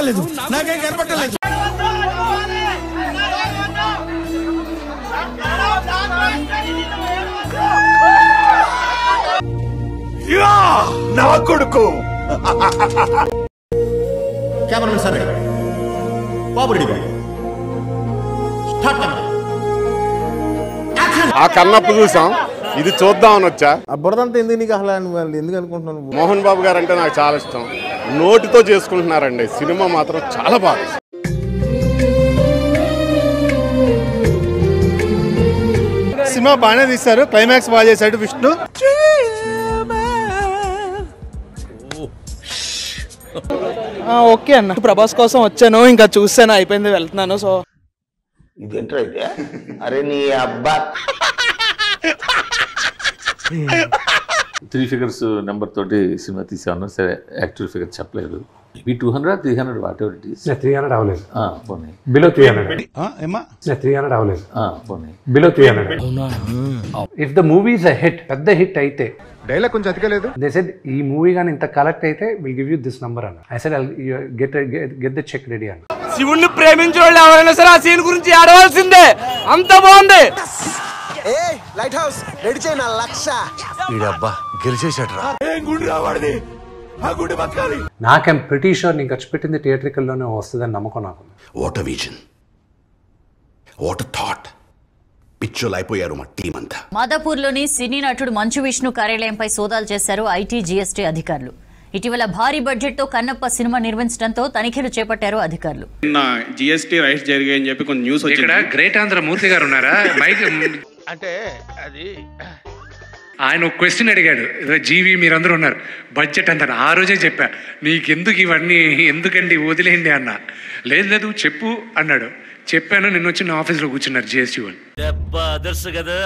లేదు, నాకేం కనపడలేదు. నా కొడుకు కెమెరామెన్ సార్ బాబు రెడీ. ఆ కన్నప్పు చూసాం, ఇది చూద్దామని వచ్చా. ఆ బురదంతా ఎందుకు నీకు అసలు ఎందుకు అనుకుంటున్నాను? మోహన్ బాబు గారు అంటే నాకు చాలా ఇష్టం. నోటితో చేసుకుంటున్నారండి, సినిమా మాత్రం చాలా బాగా. సినిమా బాగానే తీశారు, క్లైమాక్స్ బాగా చేశాడు విష్ణు. ఓకే అన్న, ప్రభాస్ కోసం వచ్చాను, ఇంకా చూసాను, అయిపోయింది, వెళ్తున్నాను. సో ఇదేంట్రా అయితే? అరే నీ అబ్బా 3 figures నెంబర్ తోటి సినిమా తీసాను. సరే యాక్చువల్ ఫిగర్ చెప్పలేదు. మీ 200 300 వాట్ ఎవర్ ఇట్ ఈస్. 300 అవ్వలేదు, పోనీ బిలో 300. 300 అవ్వలేదు, పోనీ below 300. If the movie is a hit, పెద్ద హిట్ అయితే, డైలాగ్ కొంచెం అతికలేదు. దే సెడ్ ఈ మూవీ గాని ఇంత కలెక్ట్ అయితే will give you this number అన్న. I said get the check ready అన్న. శివుణ్ణి ప్రేమించే వాళ్ళు ఎవరైనా సరే ఆ సీన్ గురించి ఆడవలసిందే, అంత బాగుంది. లైట్ హౌస్ రెడీ చేయి, నా లక్ష. ఈడబ్బా గెలిచేసాడ్రా. నాకేం ప్రిటీ షూర్ నేను ఖర్చు పెట్టింది థియేట్రికల్లోనే వస్తుందని నమ్మకం నాకు. What vision, what thought. పిచ్చోలు అయిపోయారు మా టీం అంతా. మాదాపూర్లోని సినీ నటుడు మంచు విష్ణు కార్యాలయంపై సోదాలు చేశారు ఐటీ జీఎస్టీ అధికారులు. ఇటీవల భారీ బడ్జెట్ తో కన్నప్ప సినిమా నిర్మించడంతో తనిఖీలు చేపట్టారు అధికారులు. జీఎస్టీ రైట్స్ జరిగాయని చెప్పి కొంచెం న్యూస్ వచ్చింది. ఇక్కడ గ్రేట్ ఆంధ్ర మూర్తి గారు ఉన్నారా? మైక్ అంటే అది ఆయన ఒక క్వశ్చన్ అడిగాడు, జీవి మీరందరూ ఉన్నారు, బడ్జెట్ అంతా. ఆ రోజే చెప్పా, నీకెందుకు ఇవన్నీ, ఎందుకండి వదిలేయండి అన్న. లేదు లేదు చెప్పు అన్నాడు. చెప్పాను, నిన్న వచ్చి నా ఆఫీస్లో కూర్చున్నారు జిఎస్టీ వాళ్ళు. దెబ్బ అదర్స్ కదా.